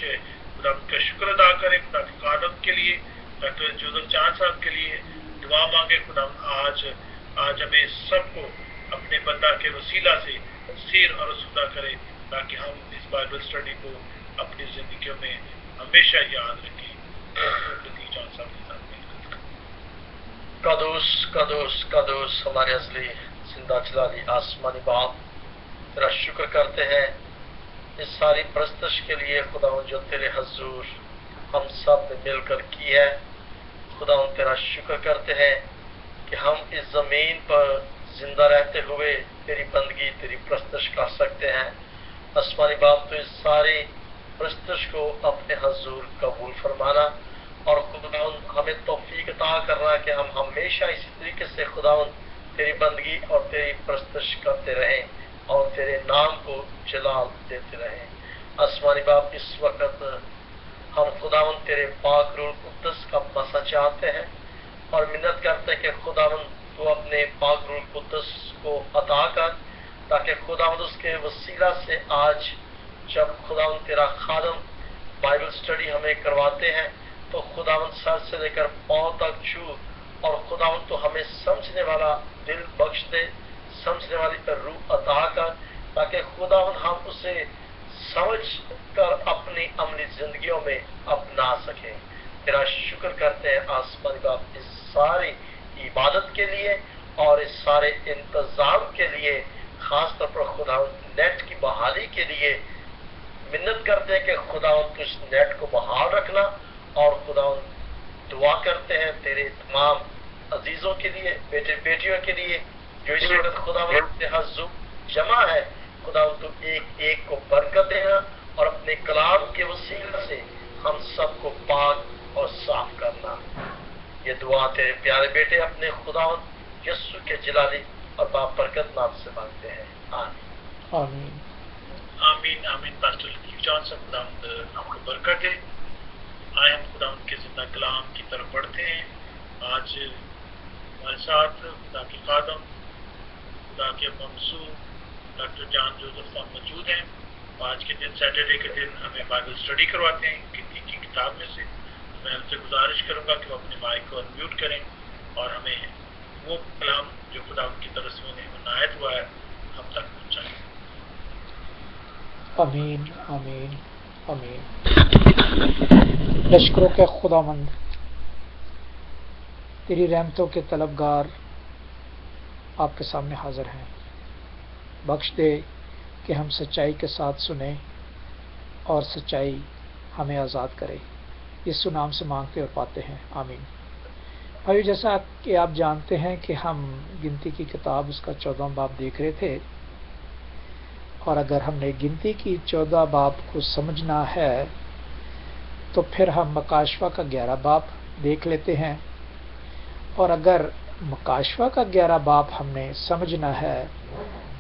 کہ خدا کا شکر ادا کریں خدا کے خادم کے لیے ڈاکٹر جوزف چاند صاحب کے لیے دعا مانگے خدا آج ہمیں سب کو اپنے بندہ کے وسیلہ سے سیر اور رسولہ کرے تاکہ ہم اس بائبل اسٹڈی کو اپنی زندگیوں میں ہمیشہ یاد رکھیں. چاند صاحب کے ساتھ مل کر قدوس قدوس قدوس ہمارے اصلی زندہ جلالی آسمانی باپ تیرا شکر کرتے ہیں اس ساری پرستش کے لیے خدا جو تیرے حضور ہم سب نے مل کر کی ہے. خدا تیرا شکر کرتے ہیں کہ ہم اس زمین پر زندہ رہتے ہوئے تیری بندگی تیری پرستش کر سکتے ہیں. آسمانی باپ تو اس ساری پرستش کو اپنے حضور قبول فرمانا اور خدا ہمیں توفیق عطا کرنا کہ ہم ہمیشہ اسی طریقے سے خدا تیری بندگی اور تیری پرستش کرتے رہیں اور تیرے نام کو جلال دیتے رہیں. آسمانی باپ اس وقت ہم خداوند تیرے پاک روح القدس کا مسا چاہتے ہیں اور منت کرتے ہیں کہ خداوند تو اپنے پاک روح القدس کو عطا کر تاکہ خداوند اس کے وسیلہ سے آج جب خداوند تیرا خادم بائبل سٹڈی ہمیں کرواتے ہیں تو خداوند سر سے لے کر پاؤں تک چھو اور خداوند تو ہمیں سمجھنے والا دل بخش دے سمجھنے والی روح عطا کر تاکہ خداوند ہم اسے سمجھ کر اپنی عملی زندگیوں میں اپنا سکیں. تیرا شکر کرتے ہیں آسمانی باپ اس ساری عبادت کے لیے اور اس سارے انتظام کے لیے خاص طور پر خداوند نیٹ کی بحالی کے لیے منت کرتے ہیں کہ خداوند تو اس نیٹ کو بحال رکھنا اور خداوند دعا کرتے ہیں تیرے تمام عزیزوں کے لیے بیٹے بیٹیوں کے لیے جو اس وقت خداوند کے حضور جمع ہے. خداوند تو ایک ایک کو برکت دینا اور اپنے کلام کے وسیلے سے ہم سب کو پاک اور صاف کرنا. یہ دعا تیرے پیارے بیٹے اپنے خداوند یسوع کے جلالی اور بابرکت نام سے مانگتے ہیں. آمین آمین آمین آمین. پاسٹر لطیف جان سے خداوند آپ کو برکت دے. آئے ہم خداوند کے زندہ کلام کی طرف بڑھتے ہیں. آج ہمارے ساتھ خدا کے خادم خدا کے منصور ڈاکٹر جان جوزف صاحب موجود ہیں. آج کے دن سیٹرڈے کے دن ہمیں بائبل اسٹڈی کرواتے ہیں گنتی کی کتاب میں سے. میں ان سے گزارش کروں گا کہ وہ اپنے مائک کو انمیوٹ کریں اور ہمیں وہ کلام جو خدا ان کی طرف سے انہیں عنایت ہوا ہے ہم تک پہنچائیں. آمین آمین آمین. لشکروں کے خداوند تیری رحمتوں کے طلبگار آپ کے سامنے حاضر ہیں. بخش دے کہ ہم سچائی کے ساتھ سنیں اور سچائی ہمیں آزاد کرے. یسوع نام سے مانگتے اور پاتے ہیں. آمین. بھائی جیسا کہ آپ جانتے ہیں کہ ہم گنتی کی کتاب اس کا 14واں باب دیکھ رہے تھے اور اگر ہم نے گنتی کی 14 باب کو سمجھنا ہے تو پھر ہم مکاشفہ کا 11 باب دیکھ لیتے ہیں اور اگر مکاشفہ کا 11 باب ہم نے سمجھنا ہے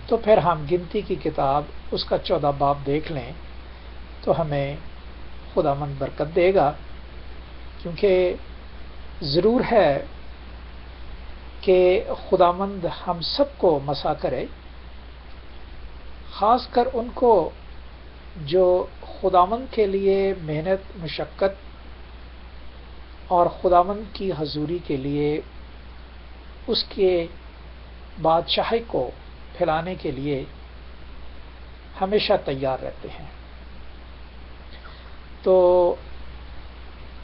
تو پھر ہم گنتی کی کتاب اس کا 14 باب دیکھ لیں تو ہمیں خداوند برکت دے گا. کیونکہ ضرور ہے کہ خداوند ہم سب کو مسا کرے، خاص کر ان کو جو خداوند کے لیے محنت مشقت اور خداوند کی حضوری کے لیے اس کے بادشاہی کو پھیلانے کے لیے ہمیشہ تیار رہتے ہیں. تو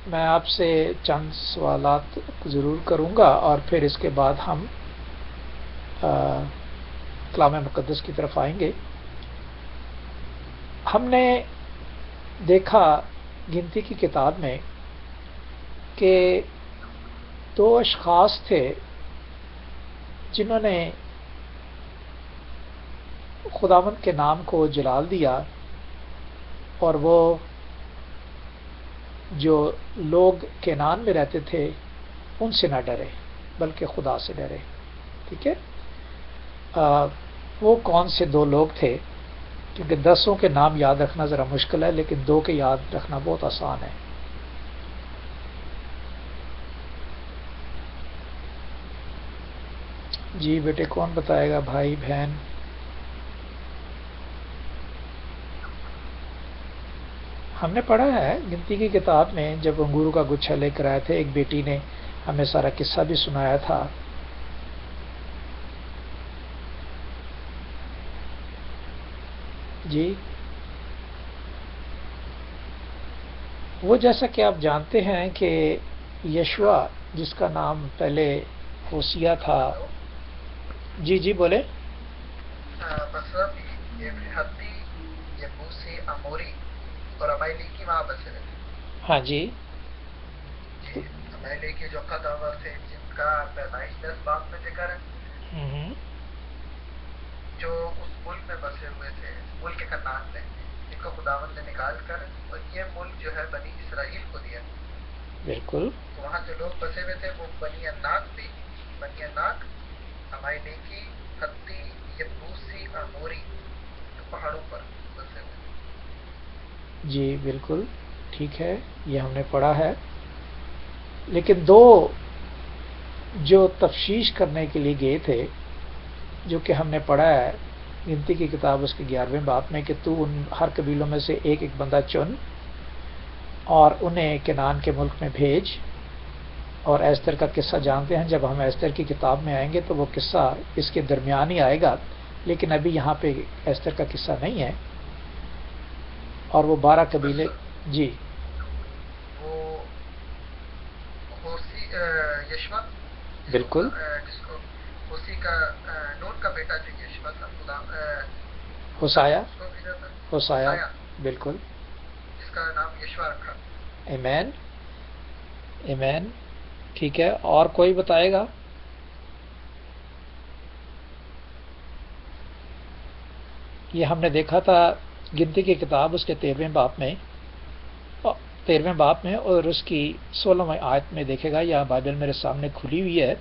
میں آپ سے چند سوالات ضرور کروں گا اور پھر اس کے بعد ہم کلام مقدس کی طرف آئیں گے. ہم نے دیکھا گنتی کی کتاب میں کہ 2 اشخاص تھے جنہوں نے خداوند کے نام کو جلال دیا اور وہ جو لوگ کینان میں رہتے تھے ان سے نہ ڈرے بلکہ خدا سے ڈرے. ٹھیک ہے. وہ کون سے 2 لوگ تھے؟ کیونکہ 10 کے نام یاد رکھنا ذرا مشکل ہے لیکن 2 کے یاد رکھنا بہت آسان ہے. جی بیٹے کون بتائے گا؟ بھائی بہن؟ ہم نے پڑھا ہے گنتی کی کتاب میں، جب انگوروں کا گچھا لے کر آئے تھے، ایک بیٹی نے ہمیں سارا قصہ بھی سنایا تھا. جی وہ جیسا کہ آپ جانتے ہیں کہ یشوا جس کا نام پہلے ہوسیا تھا. جی جی بولے. مطلب یہ ہتی یہ موسی اموری اور امائلی کی وہاں بسے ہوئے تھے. ہاں جی. جی امائلی کے جو قدامت تھے جن کا پیدائش 10 باب میں ذکر ہے، ہوں جو اس ملک میں بسے ہوئے تھے، ملک کنعان میں، جن کو خداوند نے نکال کر اور یہ ملک جو ہے بنی اسرائیل کو دیا. بالکل. تو وہاں جو لوگ بسے ہوئے تھے وہ بنی اناک تھی، بنی اناک، امائلیکی، ہتی، یبوسی، اموری، جو پہاڑوں پر بسے ہوئے تھے. جی بالکل ٹھیک ہے، یہ ہم نے پڑھا ہے. لیکن دو جو تفشیش کرنے کے لیے گئے تھے، جو کہ ہم نے پڑھا ہے گنتی کی کتاب اس کے 11ویں باب میں، کہ تو ان ہر قبیلوں میں سے ایک ایک بندہ چن اور انہیں کنعان کے ملک میں بھیج. اور ایستر کا قصہ جانتے ہیں، جب ہم ایستر کی کتاب میں آئیں گے تو وہ قصہ اس کے درمیان ہی آئے گا، لیکن ابھی یہاں پہ ایستر کا قصہ نہیں ہے. اور وہ 12 قبیلے. جی وہ ہوسی یشوا بالکل. جس کو ہوسی کا نون کا بیٹا جو یشوا تھا، خدا ہوسایا. اس کو بھیجا تھا. ہوسایا بالکل. جس کا نام یشوا رکھا. Amen amen. ٹھیک ہے، اور کوئی بتائے گا؟ یہ ہم نے دیکھا تھا گنتی کی کتاب اس کے 13ویں باب میں اور اس کی 16ویں آیت میں دیکھے گا. یا بائبل میرے سامنے کھلی ہوئی ہے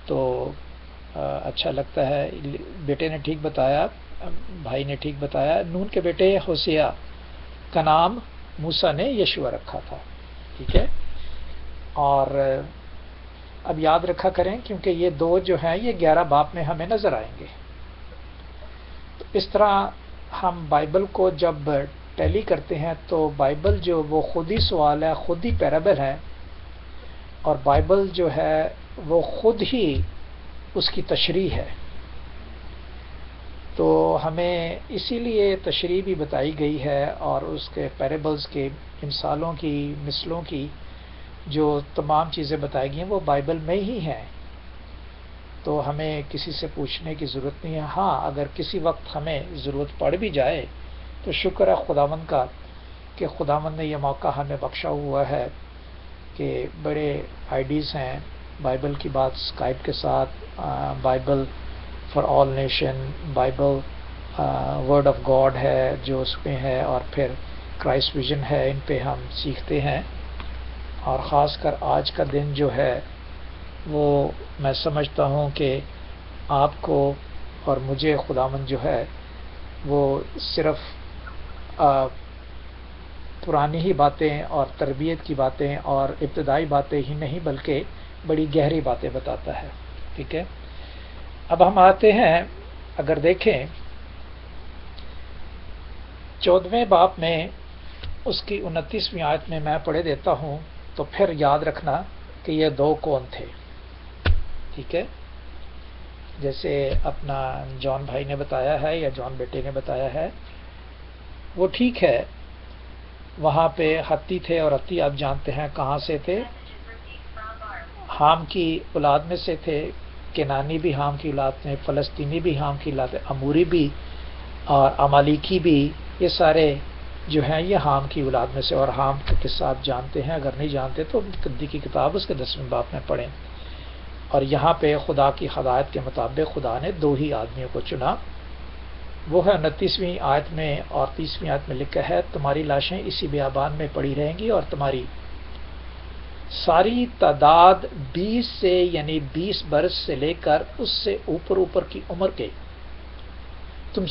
تو اچھا لگتا ہے. بیٹے نے ٹھیک بتایا، بھائی نے ٹھیک بتایا. نون کے بیٹے ہوسیا کا نام موسیٰ نے یشوع رکھا تھا. ٹھیک ہے، اور اب یاد رکھا کریں کیونکہ یہ دو جو ہیں یہ 11 باب میں ہمیں نظر آئیں گے. تو اس طرح ہم بائبل کو جب ٹیلی کرتے ہیں تو بائبل جو وہ خود ہی سوال ہے، خود ہی پیرابل ہے، اور بائبل جو ہے وہ خود ہی اس کی تشریح ہے. تو ہمیں اسی لیے تشریح بھی بتائی گئی ہے، اور اس کے پیرابلز کے مثالوں کی، مثلوں کی جو تمام چیزیں بتائی گئی ہیں وہ بائبل میں ہی ہیں. تو ہمیں کسی سے پوچھنے کی ضرورت نہیں ہے. ہاں اگر کسی وقت ہمیں ضرورت پڑ بھی جائے تو شکر ہے خداوند کا کہ خداوند نے یہ موقع ہمیں بخشا ہوا ہے کہ بڑے آئیڈیز ہیں بائبل کی بات اسکائپ کے ساتھ، Bible for all nation, Bible word of God ہے جو اس پہ ہے، اور پھر کرائسٹ ویژن ہے، ان پہ ہم سیکھتے ہیں. اور خاص کر آج کا دن جو ہے وہ میں سمجھتا ہوں کہ آپ کو اور مجھے خداوند جو ہے وہ صرف پرانی ہی باتیں اور تربیت کی باتیں اور ابتدائی باتیں ہی نہیں بلکہ بڑی گہری باتیں بتاتا ہے. ٹھیک ہے، اب ہم آتے ہیں، اگر دیکھیں 14ویں باب میں اس کی 29ویں آیت میں پڑھے دیتا ہوں تو پھر یاد رکھنا کہ یہ دو کون تھے. ٹھیک ہے، جیسے اپنا جان بھائی نے بتایا ہے یا جان بیٹے نے بتایا ہے وہ ٹھیک ہے. وہاں پہ ہتی تھے، اور ہتی آپ جانتے ہیں کہاں سے تھے، حام کی اولاد میں سے تھے. کنانی بھی حام کی اولاد میں، فلسطینی بھی حام کی اولاد، اموری بھی اور امالیکی بھی، یہ سارے جو ہیں یہ حام کی اولاد میں سے. اور حام کا قصہ آپ جانتے ہیں، اگر نہیں جانتے تو گنتی کی کتاب اس کے 10ویں باب میں پڑھیں. اور یہاں پہ خدا کی ہدایت کے مطابق خدا نے دو ہی آدمیوں کو چنا. وہ ہے 29ویں آیت میں اور 30ویں آیت میں لکھا ہے، تمہاری لاشیں اسی بیابان میں پڑی رہیں گی اور تمہاری ساری تعداد 20 سے یعنی 20 برس سے لے کر اس سے اوپر کی عمر کے تم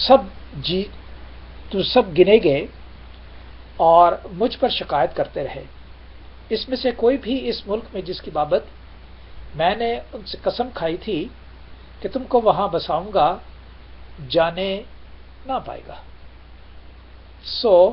سب گنے گئے اور مجھ پر شکایت کرتے رہے. اس میں سے کوئی بھی اس ملک میں جس کی بابت میں نے ان سے قسم کھائی تھی کہ تم کو وہاں بساؤں گا جانے نہ پائے گا. سو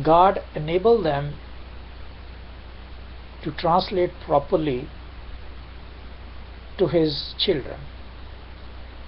God enabled them to translate properly to his children.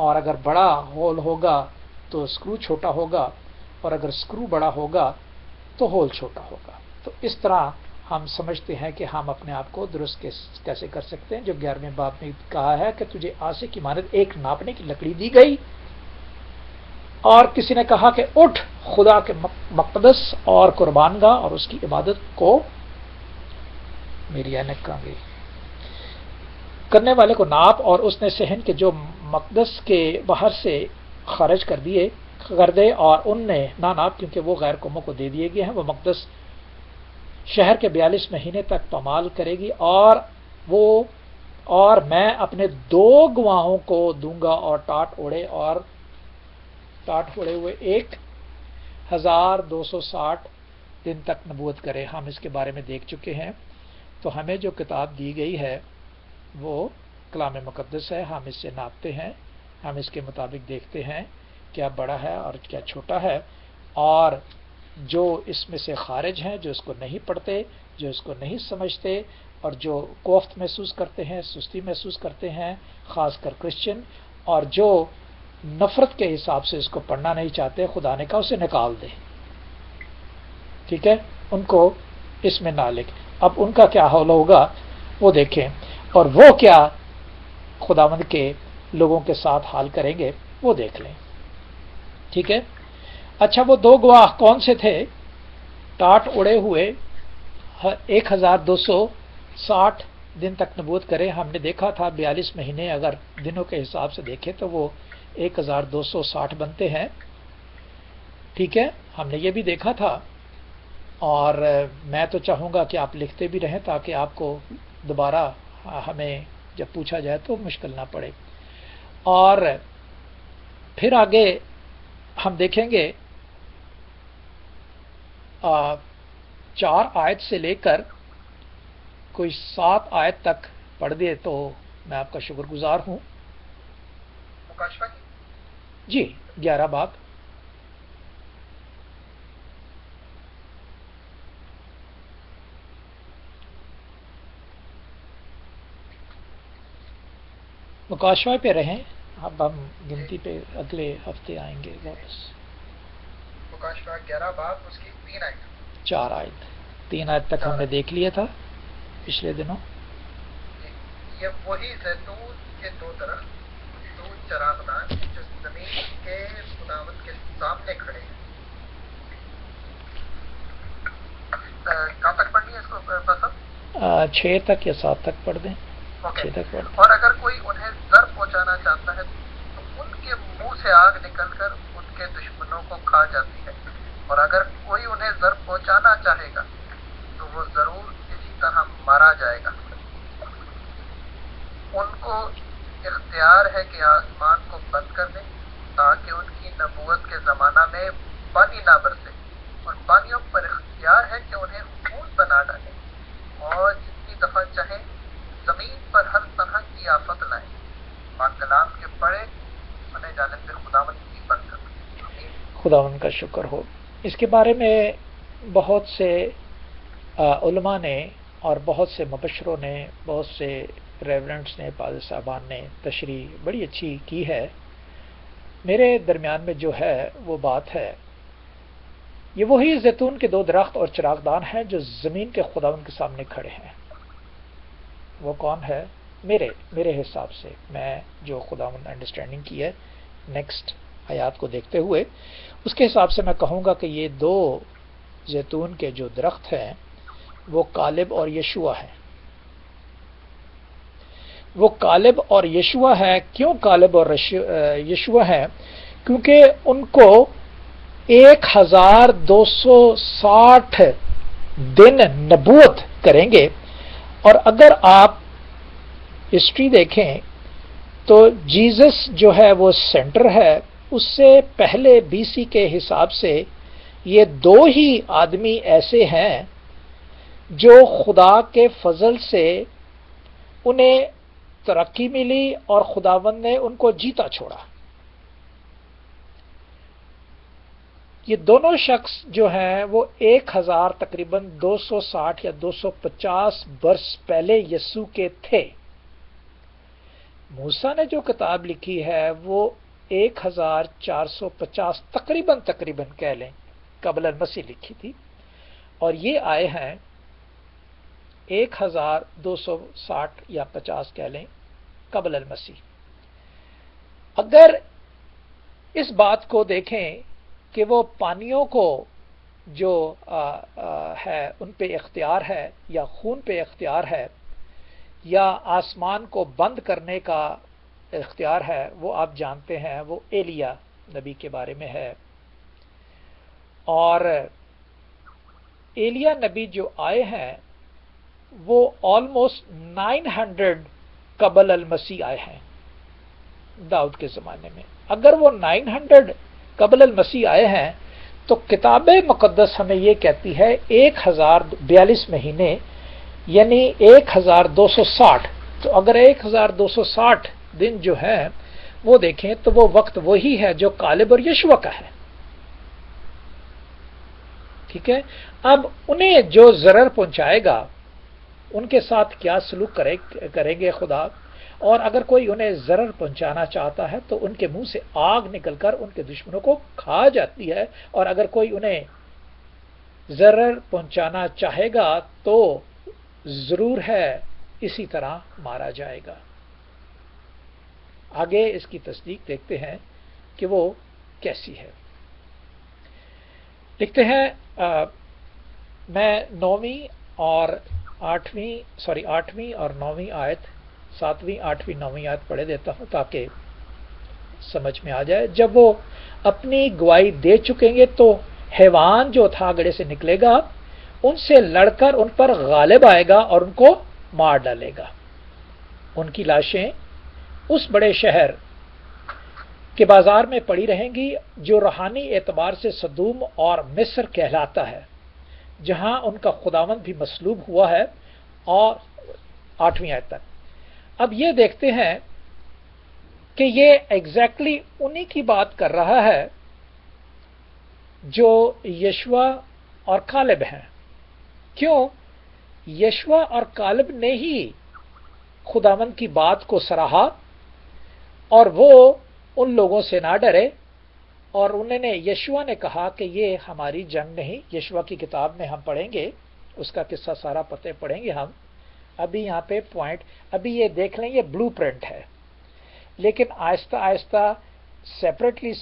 اور اگر بڑا ہول ہوگا تو اسکرو چھوٹا ہوگا، اور اگر اسکرو بڑا ہوگا تو ہول چھوٹا ہوگا۔ تو اس طرح ہم سمجھتے ہیں کہ ہم اپنے آپ کو درست کیسے کر سکتے ہیں۔ جو 11ویں باب میں کہا ہے کہ تجھے آسے کی مانند ایک ناپنے کی لکڑی دی گئی، اور کسی نے کہا کہ اٹھ خدا کے مقدس اور قربان گاہ اور اس کی عبادت کو، میری اینک کہاں گئی، کرنے والے کو ناپ، اور اس نے صحن کے جو مقدس کے باہر سے خارج کر دے، اور ان نے نہ ناپ کیونکہ وہ غیر قوموں کو دے دیے گئے ہیں۔ وہ مقدس شہر کے 42 مہینے تک پامال کرے گی، اور میں اپنے 2 گواہوں کو دوں گا، اور ٹاٹ اڑے ہوئے 1260 دن تک نبوت کرے۔ ہم اس کے بارے میں دیکھ چکے ہیں۔ تو ہمیں جو کتاب دی گئی ہے وہ کلام مقدس ہے، ہم اس سے ناپتے ہیں، ہم اس کے مطابق دیکھتے ہیں کیا بڑا ہے اور کیا چھوٹا ہے، اور جو اس میں سے خارج ہیں، جو اس کو نہیں پڑھتے، جو اس کو نہیں سمجھتے، اور جو کوفت محسوس کرتے ہیں، سستی محسوس کرتے ہیں، خاص کر کرسچن، اور جو نفرت کے حساب سے اس کو پڑھنا نہیں چاہتے، خدا نے کہا اسے نکال دے، ٹھیک ہے، ان کو اس میں نہ لکھ۔ اب ان کا کیا حال ہوگا وہ دیکھیں، اور وہ کیا خداوند کے لوگوں کے ساتھ حال کریں گے وہ دیکھ لیں، ٹھیک ہے۔ اچھا، وہ 2 گواہ کون سے تھے؟ ٹاٹ اڑے ہوئے 1260 دن تک نبوت کرے۔ ہم نے دیکھا تھا 42 مہینے اگر دنوں کے حساب سے دیکھیں تو وہ 1260 بنتے ہیں، ٹھیک ہے، ہم نے یہ بھی دیکھا تھا، اور میں تو چاہوں گا کہ آپ لکھتے بھی رہیں تاکہ آپ کو دوبارہ ہمیں جب پوچھا جائے تو مشکل نہ پڑے۔ اور پھر آگے ہم دیکھیں گے 4 آیت سے لے کر کوئی 7 آیت تک پڑھ دے تو میں آپ کا شکر گزار ہوں۔ جی 11 باب۔ مکاشفہ پہ رہیں، اب ہم گنتی پہ اگلے ہفتے آئیں گے واپس۔ مکاشفہ 11 باب اس کی 3 آیت، 4 آیت، 3 آیت تک ہم نے دیکھ لیا تھا پچھلے دنوں۔ یہ وہی زیتون کے 2 درخت، 2 چراغدان جو زمین کے خداوند کے سامنے کھڑے ہیں۔ کہاں تک پڑھنی ہے اس کو پسند؟ 6 تک یا 7 تک پڑھ دیں، 6 تک پڑھ دیں۔ اور اگر کوئی انہیں ضرر پہنچانا چاہتا ہے تو ان کے منہ سے آگ نکل کر ان کے دشمنوں کو کھا جاتی ہے، اور اگر کوئی انہیں ضرر پہنچانا چاہے گا تو وہ ضرور اسی طرح مارا جائے گا۔ ان کو اختیار ہے کہ آسمان کو بند کر دیں تاکہ ان کی نبوت کے زمانہ میں پانی نہ برسے، اور پانیوں پر اختیار ہے کہ انہیں خون بنا ڈالیں، اور جتنی دفعہ چاہیں زمین پر ہر طرح کی آفت لائیں۔ پاک کلام کے پڑھے سنے جانے سے خداوند کی برکت۔ خداوند کا شکر ہو۔ اس کے بارے میں بہت سے علماء نے اور بہت سے مبشروں نے، بہت سے ریورنٹس نے، پادری صاحبان نے تشریح بڑی اچھی کی ہے۔ میرے درمیان میں جو ہے وہ بات ہے، یہ وہی زیتون کے 2 درخت اور چراغدان ہیں جو زمین کے خداوند کے سامنے کھڑے ہیں۔ وہ کون ہے؟ میرے حساب سے، میں جو خداوند انڈرسٹینڈنگ کی ہے نیکسٹ آیات کو دیکھتے ہوئے، اس کے حساب سے میں کہوں گا کہ یہ 2 زیتون کے جو درخت ہیں وہ کالب اور یشوع ہیں۔ وہ کالب اور یشوع ہے۔ کیوں کالب اور یشوع ہیں؟ کیونکہ ان کو 1260 دن نبوت کریں گے، اور اگر آپ ہسٹری دیکھیں تو جیزس جو ہے وہ سینٹر ہے، اس سے پہلے BC کے حساب سے یہ 2 ہی آدمی ایسے ہیں جو خدا کے فضل سے انہیں ترقی ملی اور خداوند نے ان کو جیتا چھوڑا۔ یہ دونوں شخص جو ہیں وہ 1000 تقریباً 260 یا 250 برس پہلے یسوع کے تھے۔ موسیٰ نے جو کتاب لکھی ہے وہ 1450 تقریباً کہہ لیں قبل المسیح لکھی تھی، اور یہ آئے ہیں 1260 یا 50 کہہ لیں قبل المسیح۔ اگر اس بات کو دیکھیں کہ وہ پانیوں کو جو ہے ان پہ اختیار ہے یا خون پہ اختیار ہے یا آسمان کو بند کرنے کا اختیار ہے، وہ آپ جانتے ہیں وہ ایلیا نبی کے بارے میں ہے، اور ایلیا نبی جو آئے ہیں وہ آلموسٹ 900 قبل المسیح آئے ہیں داؤد کے زمانے میں۔ اگر وہ 900 قبل المسیح آئے ہیں تو کتاب مقدس ہمیں یہ کہتی ہے 1042 مہینے یعنی 1260، تو اگر 1260 دن جو ہے وہ دیکھیں تو وہ وقت وہی ہے جو کالب اور یشوع کا ہے، ٹھیک ہے۔ اب انہیں جو ضرر پہنچائے گا ان کے ساتھ کیا سلوک کریں گے خدا، اور اگر کوئی انہیں ضرر پہنچانا چاہتا ہے تو ان کے منہ سے آگ نکل کر ان کے دشمنوں کو کھا جاتی ہے، اور اگر کوئی انہیں ضرر پہنچانا چاہے گا تو ضرور ہے اسی طرح مارا جائے گا۔ آگے اس کی تصدیق دیکھتے ہیں کہ وہ کیسی ہے۔ لکھتے ہیں میں 9ویں اور 9ویں آیت 7ویں 8ویں 9ویں آیت پڑھے دیتا ہوں تاکہ سمجھ میں آ جائے۔ جب وہ اپنی گواہی دے چکیں گے تو حیوان جو تھا گڑھے سے نکلے گا، ان سے لڑ کر ان پر غالب آئے گا اور ان کو مار ڈالے گا۔ ان کی لاشیں اس بڑے شہر کے بازار میں پڑی رہیں گی جو روحانی اعتبار سے سدوم اور مصر کہلاتا ہے، جہاں ان کا خداوند بھی مصلوب ہوا ہے۔ اور 8ویں آیت تک اب یہ دیکھتے ہیں کہ یہ ایگزیکٹلی انہی کی بات کر رہا ہے جو یشوع اور کالب ہیں۔ کیوں؟ یشوع اور کالب نے ہی خداوند کی بات کو سراہا، اور وہ ان لوگوں سے نہ ڈرے، اور انہوں نے یشوع نے کہا کہ یہ ہماری جنگ نہیں۔ یشوع کی کتاب میں ہم پڑھیں گے، اس کا قصہ سارا پتے پڑھیں گے ہم۔ ابھی یہاں پہ پوائنٹ، ابھی یہ دیکھ لیں یہ بلو پرنٹ ہے، لیکن آہستہ آہستہ سیپریٹلی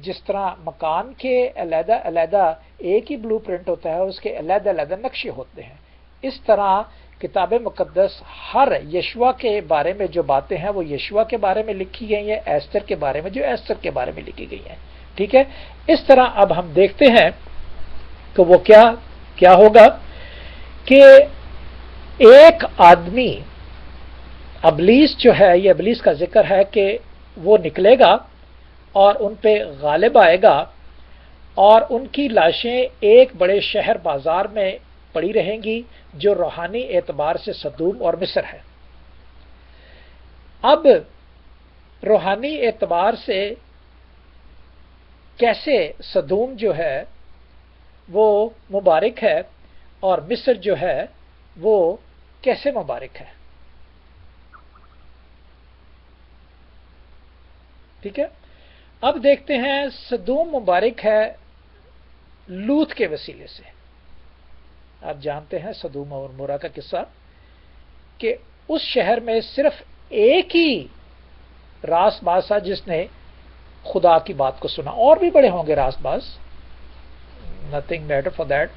جس طرح مکان کے علیحدہ علیحدہ ایک ہی بلو پرنٹ ہوتا ہے، اس کے علیحدہ علیحدہ نقشے ہوتے ہیں، اس طرح کتاب مقدس ہر یشوع کے بارے میں جو باتیں ہیں وہ یشوع کے بارے میں لکھی گئی ہیں، ایستر کے بارے میں جو ایستر کے بارے میں لکھی گئی ہیں، ٹھیک ہے۔ اس طرح اب ہم دیکھتے ہیں تو وہ کیا ہوگا کہ ایک آدمی ابلیس جو ہے، یہ ابلیس کا ذکر ہے کہ وہ نکلے گا اور ان پہ غالب آئے گا، اور ان کی لاشیں ایک بڑے شہر بازار میں پڑی رہیں گی جو روحانی اعتبار سے سدوم اور مصر ہے۔ اب روحانی اعتبار سے کیسے سدوم جو ہے وہ مبارک ہے اور مصر جو ہے وہ کیسے مبارک ہے، ٹھیک ہے۔ اب دیکھتے ہیں سدوم مبارک ہے لوط کے وسیلے سے۔ آپ جانتے ہیں سدوم اور عمورہ کا قصہ کہ اس شہر میں صرف ایک ہی راست باز تھا جس نے خدا کی بات کو سنا، اور بھی بڑے ہوں گے راست باز، nothing matter for that,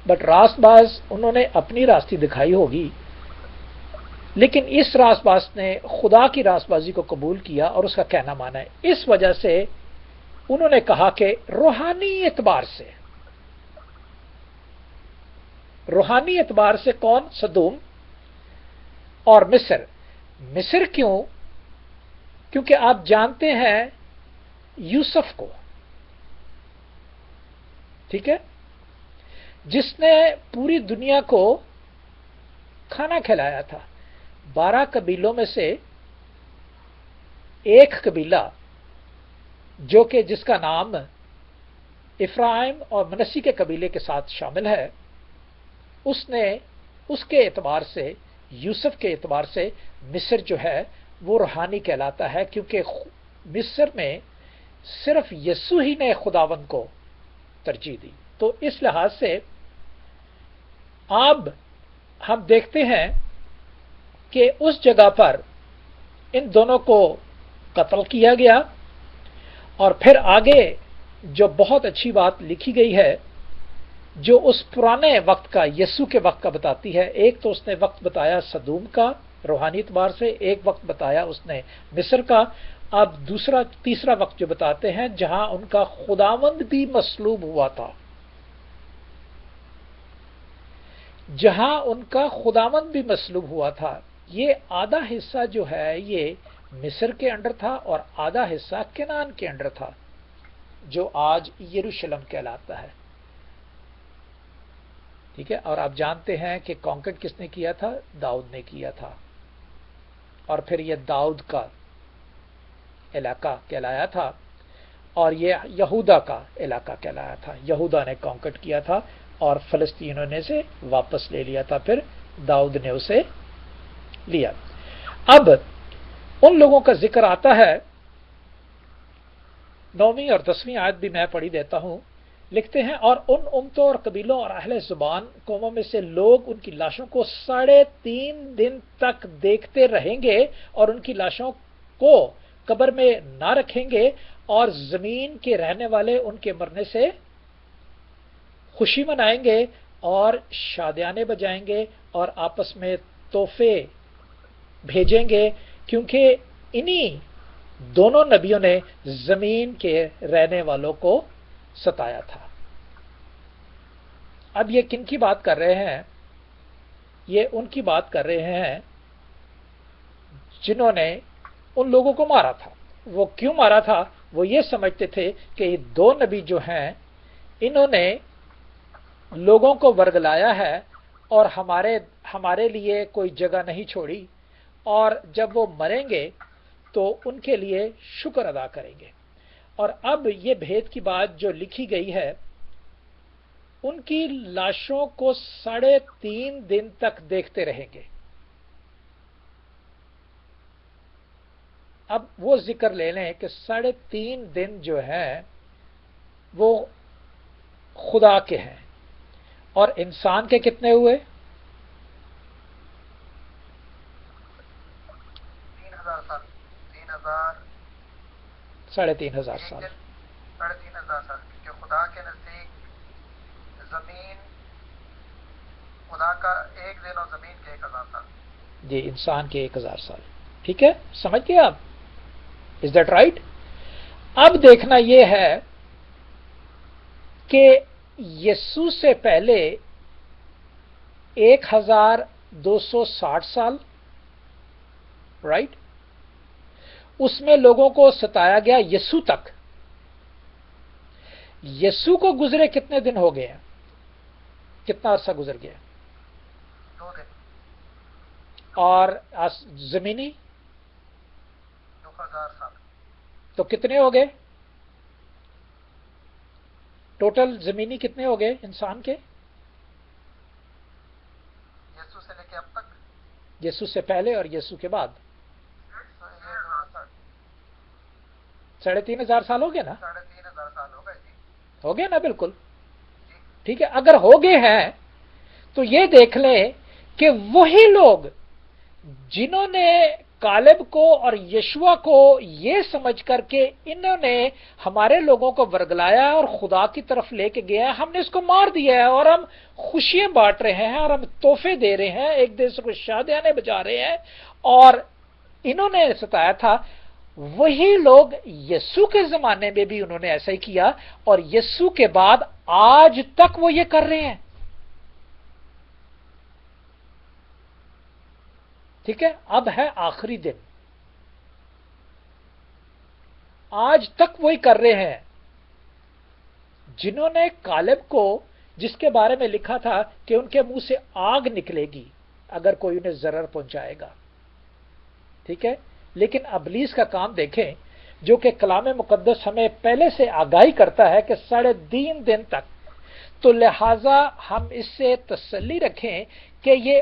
but راست باز انہوں نے اپنی راستی دکھائی ہوگی، لیکن اس راست باز نے خدا کی راست بازی کو قبول کیا اور اس کا کہنا مانا ہے۔ اس وجہ سے انہوں نے کہا کہ روحانی اعتبار سے کون؟ سدوم اور مصر کیوں؟ کیونکہ آپ جانتے ہیں یوسف کو، ٹھیک ہے، جس نے پوری دنیا کو کھانا کھلایا تھا۔ 12 قبیلوں میں سے ایک قبیلہ جو کہ جس کا نام افرایم اور منسی کے قبیلے کے ساتھ شامل ہے، اس نے اس کے اعتبار سے، یوسف کے اعتبار سے مصر جو ہے وہ روحانی کہلاتا ہے، کیونکہ مصر میں صرف یسوع ہی نے خداوند کو ترجیح دی۔ تو اس لحاظ سے اب ہم دیکھتے ہیں کہ اس جگہ پر ان دونوں کو قتل کیا گیا، اور پھر آگے جو بہت اچھی بات لکھی گئی ہے جو اس پرانے وقت کا، یسوع کے وقت کا بتاتی ہے۔ ایک تو اس نے وقت بتایا صدوم کا روحانی اعتبار سے، ایک وقت بتایا اس نے مصر کا، اب تیسرا وقت جو بتاتے ہیں جہاں ان کا خداوند بھی مصلوب ہوا تھا، جہاں ان کا خداوند بھی مصلوب ہوا تھا۔ یہ آدھا حصہ جو ہے یہ مصر کے انڈر تھا اور آدھا حصہ کنعان کے انڈر تھا، جو آج یروشلم کہلاتا ہے، ٹھیک ہے۔ اور آپ جانتے ہیں کہ کانکٹ کس نے کیا تھا؟ داؤد نے کیا تھا، اور پھر یہ داؤد کا علاقہ کہلایا تھا، اور یہ یہودا کا علاقہ کہلایا تھا۔ یہودا نے کانکٹ کیا تھا اور فلسطینوں نے سے واپس لے لیا تھا، پھر داؤد نے اسے لیا۔ اب ان لوگوں کا ذکر آتا ہے، 9ویں اور 10ویں آیت بھی میں پڑھی دیتا ہوں۔ لکھتے ہیں، اور ان امتوں اور قبیلوں اور اہل زبان قوموں میں سے لوگ ان کی لاشوں کو 3.5 دن تک دیکھتے رہیں گے، اور ان کی لاشوں کو قبر میں نہ رکھیں گے، اور زمین کے رہنے والے ان کے مرنے سے خوشی منائیں گے اور شادیانے بجائیں گے اور آپس میں تحفے بھیجیں گے، کیونکہ انہی دونوں نبیوں نے زمین کے رہنے والوں کو ستایا تھا۔ اب یہ کن کی بات کر رہے ہیں؟ یہ ان کی بات کر رہے ہیں جنہوں نے ان لوگوں کو مارا تھا۔ وہ کیوں مارا تھا؟ وہ یہ سمجھتے تھے کہ یہ 2 نبی جو ہیں انہوں نے لوگوں کو ورگلایا ہے اور ہمارے لیے کوئی جگہ نہیں چھوڑی، اور جب وہ مریں گے تو ان کے لیے شکر ادا کریں گے۔ اور اب یہ بھید کی بات جو لکھی گئی ہے، ان کی لاشوں کو 3.5 دن تک دیکھتے رہیں گے۔ اب وہ ذکر لے لیں کہ 3.5 دن جو ہیں وہ خدا کے ہیں، اور انسان کے کتنے ہوئے؟ 3,000 سال، 3,500 سال۔ 3,500 سال، کیونکہ خدا کے نزدیک زمین، خدا کا 1 دن اور زمین کے 1,000 سال۔ جی، انسان کے 1,000 سال، ٹھیک ہے، سمجھ گئے آپ؟ Is that right? اب دیکھنا یہ ہے کہ یسوع سے پہلے 1,260 سال، رائٹ، اس میں لوگوں کو ستایا گیا یسوع تک۔ یسوع کو گزرے کتنے دن ہو گئے ہیں؟ کتنا عرصہ گزر گیا؟ 2 دن، اور زمینی 2,000 سال۔ تو کتنے ہو گئے ٹوٹل؟ زمینی کتنے ہو گئے انسان کے؟ یسوع سے لے کے اب تک یسوع سے پہلے اور یسوع کے بعد 3,500 سال ہو گئے نا؟ 3,500 سال ہو گئے جی۔ ہو گئے نا؟ بالکل ٹھیک ہے۔ اگر ہو گئے ہیں تو یہ دیکھ لیں کہ وہی لوگ جنہوں نے کالب کو اور یشوع کو یہ سمجھ کر کے انہوں نے ہمارے لوگوں کو ورگلایا اور خدا کی طرف لے کے گیا، ہم نے اس کو مار دیا ہے اور ہم خوشیاں بانٹ رہے ہیں اور ہم تحفے دے رہے ہیں، ایک دوسرے کو شادیانے بجا رہے ہیں، اور انہوں نے ستایا تھا، وہی لوگ یسوع کے زمانے میں بھی انہوں نے ایسا ہی کیا، اور یسوع کے بعد آج تک وہ یہ کر رہے ہیں۔ ٹھیک ہے، اب ہے آخری دن، آج تک وہی کر رہے ہیں۔ جنہوں نے کالب کو، جس کے بارے میں لکھا تھا کہ ان کے منہ سے آگ نکلے گی اگر کوئی انہیں ضرر پہنچائے گا، ٹھیک ہے، لیکن ابلیس کا کام دیکھیں، جو کہ کلام مقدس ہمیں پہلے سے آگاہی کرتا ہے کہ 3.5 دن تک، تو لہذا ہم اس سے تسلی رکھیں کہ یہ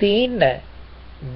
3.5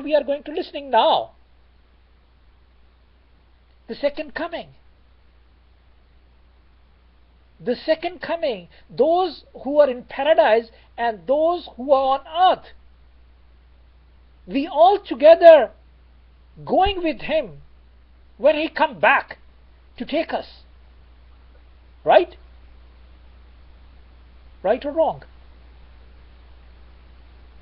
we are going to listening now, the second coming, those who are in paradise and those who are on earth, we all together going with him when he come back to take us. Right or wrong?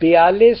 42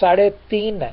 3.5,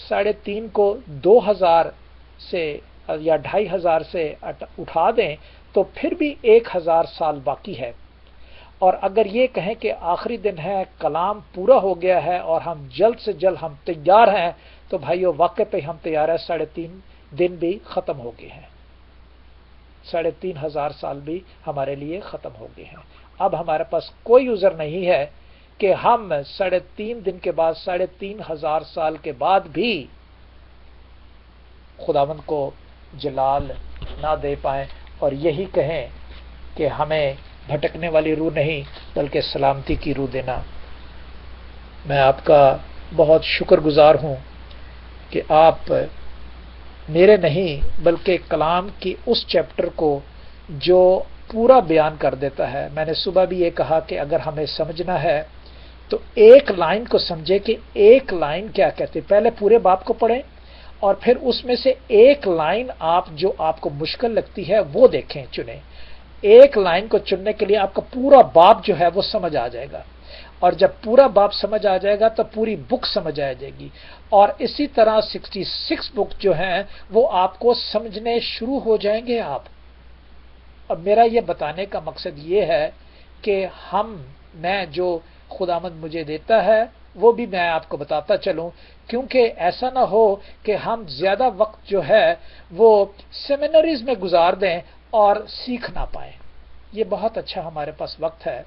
3.5 کو 2000 سے یا 2500 سے اٹھا دیں تو پھر بھی 1000 سال باقی ہے. اور اگر یہ کہیں کہ آخری دن ہے، کلام پورا ہو گیا ہے اور ہم جلد سے جلد ہم تیار ہیں، تو بھائیو واقع پہ ہم تیار ہیں. 3.5 دن بھی ختم ہو گئے ہیں، 3500 سال بھی ہمارے لیے ختم ہو گئے ہیں. اب ہمارے پاس کوئی عذر نہیں ہے کہ ہم 3.5 دن کے بعد 3500 سال کے بعد بھی خداوند کو جلال نہ دے پائیں اور یہی کہیں کہ ہمیں بھٹکنے والی روح نہیں بلکہ سلامتی کی روح دینا. میں آپ کا بہت شکر گزار ہوں کہ آپ میرے نہیں بلکہ کلام کی اس چیپٹر کو جو پورا بیان کر دیتا ہے. میں نے صبح بھی یہ کہا کہ اگر ہمیں سمجھنا ہے تو ایک لائن کو سمجھے کہ ایک لائن کیا کہتے، پہلے پورے باب کو پڑھیں اور پھر اس میں سے ایک لائن آپ جو آپ کو مشکل لگتی ہے وہ دیکھیں، چنیں. ایک لائن کو چننے کے لیے آپ کا پورا باب جو ہے وہ سمجھ آ جائے گا، اور جب پورا باب سمجھ آ جائے گا تو پوری بک سمجھ آ جائے گی. اور اسی طرح 66 بک جو ہیں وہ آپ کو سمجھنے شروع ہو جائیں گے. آپ اب میرا یہ بتانے کا مقصد یہ ہے کہ میں جو خداوند مجھے دیتا ہے وہ بھی میں آپ کو بتاتا چلوں، کیونکہ ایسا نہ ہو کہ ہم زیادہ وقت جو ہے وہ سیمینریز میں گزار دیں اور سیکھ نہ پائیں. یہ بہت اچھا ہمارے پاس وقت ہے،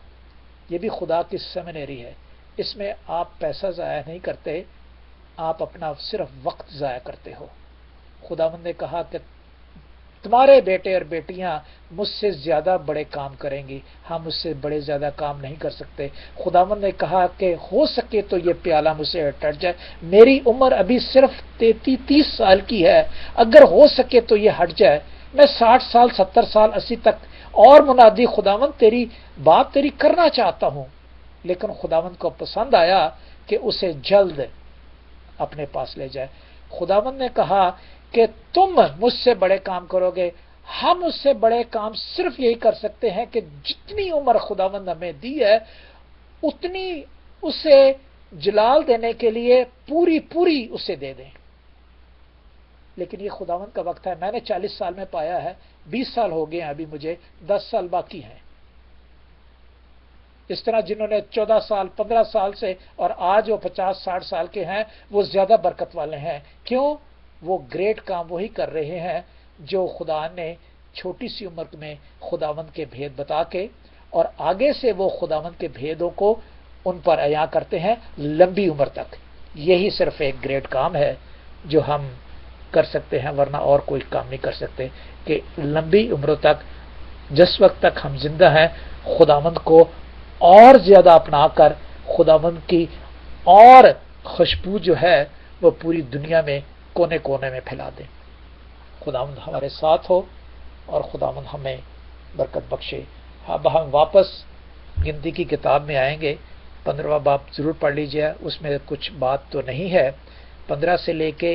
یہ بھی خدا کی سیمینری ہے. اس میں آپ پیسہ ضائع نہیں کرتے، آپ اپنا صرف وقت ضائع کرتے ہو. خداوند نے کہا کہ تمہارے بیٹے اور بیٹیاں مجھ سے زیادہ بڑے کام کریں گی، ہم اس سے بڑے زیادہ کام نہیں کر سکتے. خداوند نے کہا کہ ہو سکے تو یہ پیالہ مجھ سے ہٹ جائے، میری عمر ابھی صرف 30 سال کی ہے، اگر ہو سکے تو یہ ہٹ جائے. میں 60 سال 70 سال 80 تک اور منادی خداوند تیری بات تیری کرنا چاہتا ہوں. لیکن خداوند کو پسند آیا کہ اسے جلد اپنے پاس لے جائے. خداوند نے کہا کہ تم مجھ سے بڑے کام کرو گے. ہم اس سے بڑے کام صرف یہی کر سکتے ہیں کہ جتنی عمر خداوند ہمیں دی ہے اتنی اسے جلال دینے کے لیے پوری اسے دے دیں. لیکن یہ خداوند کا وقت ہے. میں نے 40 سال میں پایا ہے، 20 سال ہو گئے ہیں، ابھی مجھے 10 سال باقی ہیں. اس طرح جنہوں نے 14 سال 15 سال سے اور آج وہ 50-60 سال کے ہیں وہ زیادہ برکت والے ہیں. کیوں؟ وہ گریٹ کام وہی کر رہے ہیں جو خدا نے چھوٹی سی عمر میں خداوند کے بھید بتا کے، اور آگے سے وہ خداوند کے بھیدوں کو ان پر عیاں کرتے ہیں لمبی عمر تک. یہی صرف ایک گریٹ کام ہے جو ہم کر سکتے ہیں، ورنہ اور کوئی کام نہیں کر سکتے. کہ لمبی عمروں تک جس وقت تک ہم زندہ ہیں خداوند کو اور زیادہ اپنا کر خداوند کی اور خوشبو جو ہے وہ پوری دنیا میں کونے کونے میں پھیلا دیں. خداوند ہمارے ساتھ ہو اور خداوند ہمیں برکت بخشے. اب ہم واپس گنتی کی کتاب میں آئیں گے. 15واں باب ضرور پڑھ لیجیے، اس میں کچھ بات تو نہیں ہے. 15 سے لے کے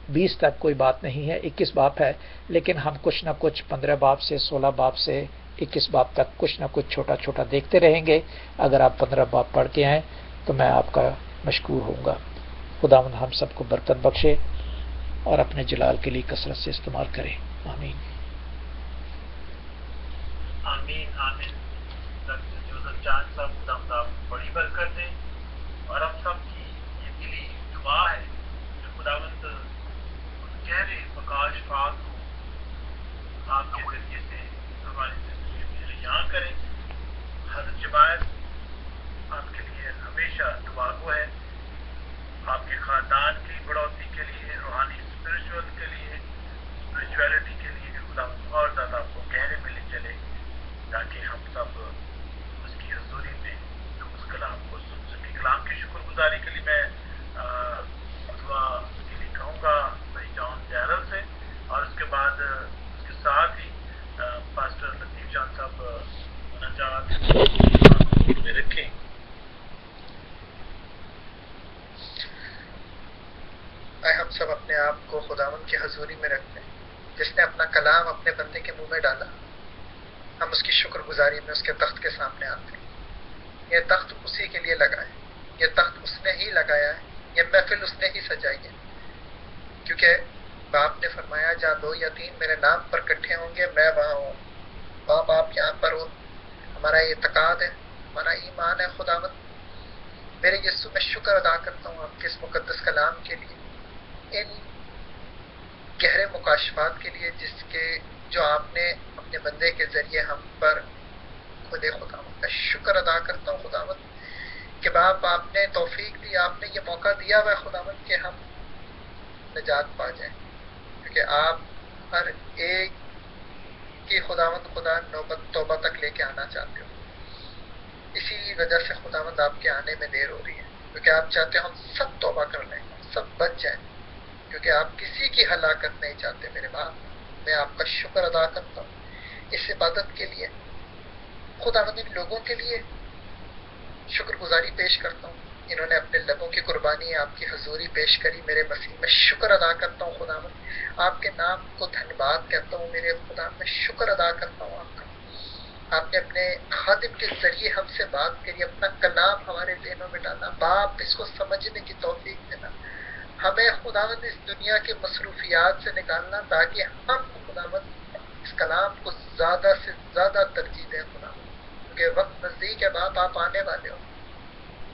20 تک کوئی بات نہیں ہے، 21 باب ہے، لیکن ہم کچھ نہ کچھ 15 باب سے 16 باب سے 21 باب تک کچھ نہ کچھ چھوٹا چھوٹا دیکھتے رہیں گے. اگر آپ 15 باب پڑھ کے آئیں تو میں آپ کا مشکور ہوں گا. خداوند ہم سب کو برکت بخشے اور اپنے جلال کے لیے کثرت سے استعمال کرے. آمین آمین آمین. جوزف جان صاحب خداوند آپ بڑی برکت دیں، اور ہم سب کی یہ دلی دعا ہے کہ خداوند اس گہرے پکاش پاک کو آپ کے ذریعے سے ہماری زندگی میں رجحان کریں. ہر جماعت آپ کے لیے ہمیشہ دعا گو ہے، آپ کے خاندان کی بڑھوتی کے لیے، روحانی اسپرچوئل کے لیے، اسپرچویلٹی کے لیے کہ خداوند اور زیادہ آپ کو گہرے میں لے چلے، تاکہ ہم سب اس کی حضوری میں اس کلام کو سن سکیں. کلام کی شکر گزاری کے لیے میں دعا کے لیے کہوں گا بھائی جان جیرل سے، اور اس کے بعد اس کے ساتھ ہی پاسٹر لطیف جان صاحب مناجات میں رکھیں. ہم سب اپنے آپ کو خداوند کی حضوری میں رکھتے ہیں جس نے اپنا کلام اپنے بندے کے منہ میں ڈالا. ہم اس کی شکر گزاری میں اس کے تخت کے سامنے آتے ہیں. یہ تخت اسی کے لیے لگا ہے، یہ تخت اس نے ہی لگایا ہے، یہ محفل اس نے ہی سجائی ہے. کیونکہ باپ نے فرمایا جہاں 2 یا 3 میرے نام پر اکٹھے ہوں گے میں وہاں ہوں. باپ یہاں پر ہوں. ہمارا اعتقاد ہے، ہمارا ایمان ہے. خداوند میرے یسوع میں شکر ادا کرتا ہوں آپ کے اس مقدس کلام کے لیے، ان گہرے مکاشفات کے لیے جو آپ نے اپنے بندے کے ذریعے ہم پر کھولے. خداوند میں شکر ادا کرتا ہوں خداوند کہ باپ آپ نے توفیق دی، آپ نے یہ موقع دیا ہوا ہے خداوند کہ ہم نجات پا جائیں، کیونکہ آپ ہر ایک کی خداوند خدا نوبت توبہ تک لے کے آنا چاہتے ہو. اسی وجہ سے خداوند آپ کے آنے میں دیر ہو رہی ہے، کیونکہ آپ چاہتے ہو ہم سب توبہ کر لیں، سب بچ جائیں، کیونکہ آپ کسی کی ہلاکت نہیں چاہتے. میرے باپ میں آپ کا شکر ادا کرتا ہوں اس عبادت کے لیے. خداوند ان لوگوں کے لیے شکر گزاری پیش کرتا ہوں، انہوں نے اپنے لبوں کی قربانی آپ کی حضوری پیش کری. میرے مسیح میں شکر ادا کرتا ہوں خداوند، آپ کے نام کو دھن باد کہتا ہوں. میرے خدا میں شکر ادا کرتا ہوں آپ کا. آپ نے اپنے خادم کے ذریعے ہم سے بات کری، اپنا کلام ہمارے ذہنوں میں ڈالا. باپ اس کو سمجھنے کی توفیق دینا، ہمیں خداوند اس دنیا کے مصروفیات سے نکالنا تاکہ ہم خداوند اس کلام کو زیادہ سے زیادہ ترجیح دیں خداوند، کیونکہ وقت نزدیک ہے باپ، آپ آنے والے ہو.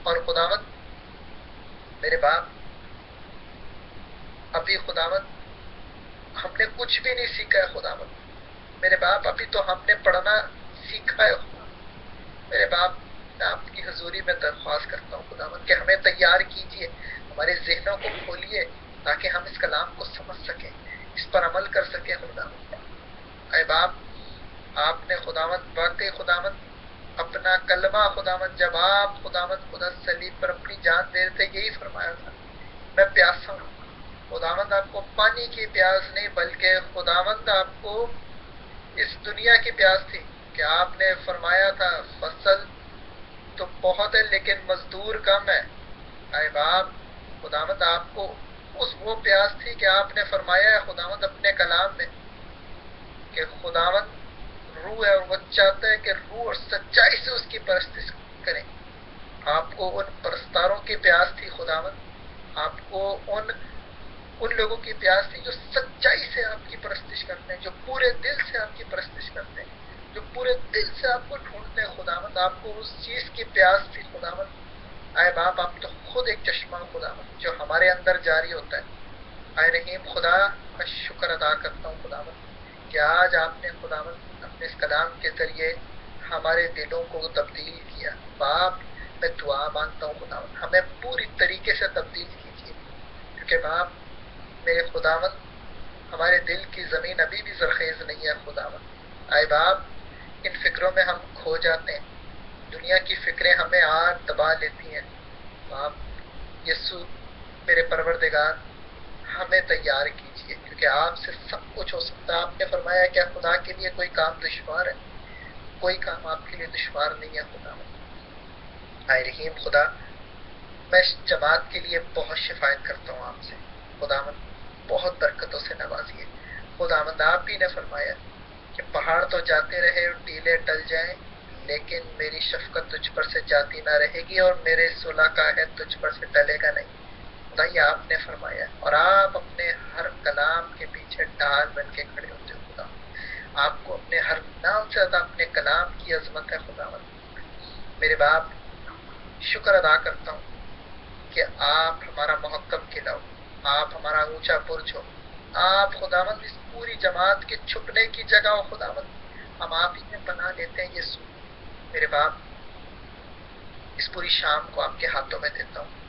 اور خداوند میرے باپ ابھی خداوند ہم نے کچھ بھی نہیں سیکھا ہے خداوند. میرے باپ ابھی تو ہم نے پڑھنا سیکھا ہے خداوند. میرے باپ میں آپ کی حضوری میں درخواست کرتا ہوں خداوند کہ ہمیں تیار کیجئے، ہمارے ذہنوں کو کھولیے تاکہ ہم اس کلام کو سمجھ سکیں، اس پر عمل کر سکیں خداوند. اے باپ آپ نے خداوند واقعی خداوند اپنا کلمہ خداوند جب آپ خداوند خدا صلیب پر اپنی جان دے رہے تھے یہی فرمایا تھا میں پیاسا ہوں. خداوند آپ کو پانی کی پیاس نہیں بلکہ خداوند آپ کو اس دنیا کی پیاس تھی کہ آپ نے فرمایا تھا فصل تو بہت ہے لیکن مزدور کم ہے. اے باپ خداوند آپ کو وہ پیاس تھی کہ آپ نے فرمایا ہے خداوند اپنے کلام میں کہ خداوند روح ہے اور وہ چاہتا ہے کہ روح اور سچائی سے اس کی پرستش کریں. آپ کو ان پرستاروں کی پیاس تھی خداوند، آپ کو ان لوگوں کی پیاس تھی جو سچائی سے آپ کی پرستش کرتے ہیں، جو پورے دل سے آپ کی پرستش کرتے ہیں، جو پورے دل سے آپ کو ڈھونڈتے ہیں خداوند. آپ کو اس چیز کی پیاس تھی خداوند. اے باپ آپ تو خود ایک چشمہ خداوند جو ہمارے اندر جاری ہوتا ہے. اے رحیم خدا میں شکر ادا کرتا ہوں خداوند کہ آج آپ نے خداوند اپنے اس کلام کے ذریعے ہمارے دلوں کو تبدیل کیا. باپ میں دعا مانگتا ہوں خداوند ہمیں پوری طریقے سے تبدیل کیجیے، کیونکہ باپ میرے خداوند ہمارے دل کی زمین ابھی بھی زرخیز نہیں ہے خداوند. اے باپ ان فکروں میں ہم کھو جاتے ہیں، دنیا کی فکریں ہمیں آگ دبا لیتی ہیں. باپ یسوع میرے پروردگار ہمیں تیار کیجیے، کیونکہ آپ سے سب کچھ ہو سکتا ہے. آپ نے فرمایا کیا خدا کے لیے کوئی کام دشوار ہے؟ کوئی کام آپ کے لیے دشوار نہیں ہے خداوند. اے رحیم خدا میں اس جماعت کے لیے بہت شفایت کرتا ہوں آپ سے خداوند، بہت برکتوں سے نوازیے خداوند. آپ ہی نے فرمایا کہ پہاڑ تو جاتے رہے اور ٹیلے ٹل جائیں لیکن میری شفقت تجھ پر سے جاتی نہ رہے گی اور میرے صلح کا عہد تجھ پر سے ٹلے گا نہیں. خدا یہ آپ نے فرمایا اور آپ اپنے ہر کلام کے پیچھے ڈھال بن کے کھڑے ہوتے ہو خدا. آپ کو اپنے ہر نام سے زیادہ اپنے کلام کی عظمت ہے خداوند. میرے باپ شکر ادا کرتا ہوں کہ آپ ہمارا محکم قلعہ ہو، آپ ہمارا اونچا برج ہو، آپ خداوند اس پوری جماعت کے چھپنے کی جگہ ہو خداوند. ہم آپ ہی میں پناہ لیتے ہیں یسوع. میرے باپ اس پوری شام کو آپ کے ہاتھوں میں دیتا ہوں.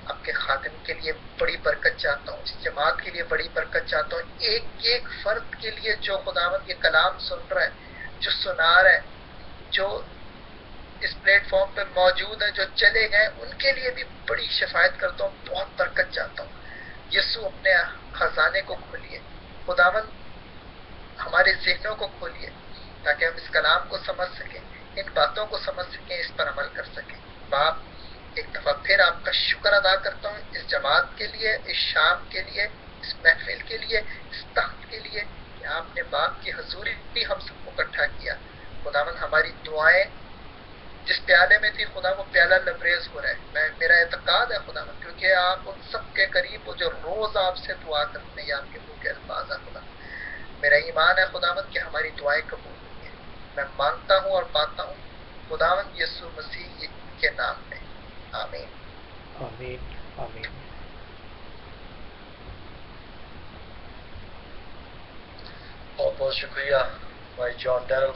آپ کے خادم کے لیے بڑی برکت چاہتا ہوں، اس جماعت کے لیے بڑی برکت چاہتا ہوں، ایک ایک فرد کے لیے جو خداوند یہ کلام سن رہا ہے، جو سنا رہا ہے، جو اس پلیٹ فارم پہ موجود ہیں، جو چلے گئے ان کے لیے بھی بڑی شفایت کرتا ہوں، بہت برکت چاہتا ہوں. یسوع اپنے خزانے کو کھولیے خداوند، ہمارے ذہنوں کو کھولیے تاکہ ہم اس کلام کو سمجھ سکیں، ان باتوں کو سمجھ سکیں، اس پر عمل کر سکیں. باپ ایک دفعہ پھر آپ کا شکر ادا کرتا ہوں اس جماعت کے لیے، اس شام کے لیے، اس محفل کے لیے، اس تخت کے لیے کہ آپ نے باپ کی حضوری بھی ہم سب کو اکٹھا کیا. خداوند ہماری دعائیں جس پیالے میں تھی خدا وہ پیالہ لبریز ہو رہا ہے. میرا اعتقاد ہے خدا کیونکہ آپ ان سب کے قریب ہو جو روز آپ سے دعا کرتے ہیں یا آپ کے منہ کے الفاظ ہیں خدا. میرا ایمان ہے خداوند کہ ہماری دعائیں قبول ہوئی ہیں. میں مانگتا ہوں اور پاتا ہوں خداوند یسوع مسیح کے نام میں. آمین. آمین آمین. بہت بہت شکریہ بھائی جان ڈیرل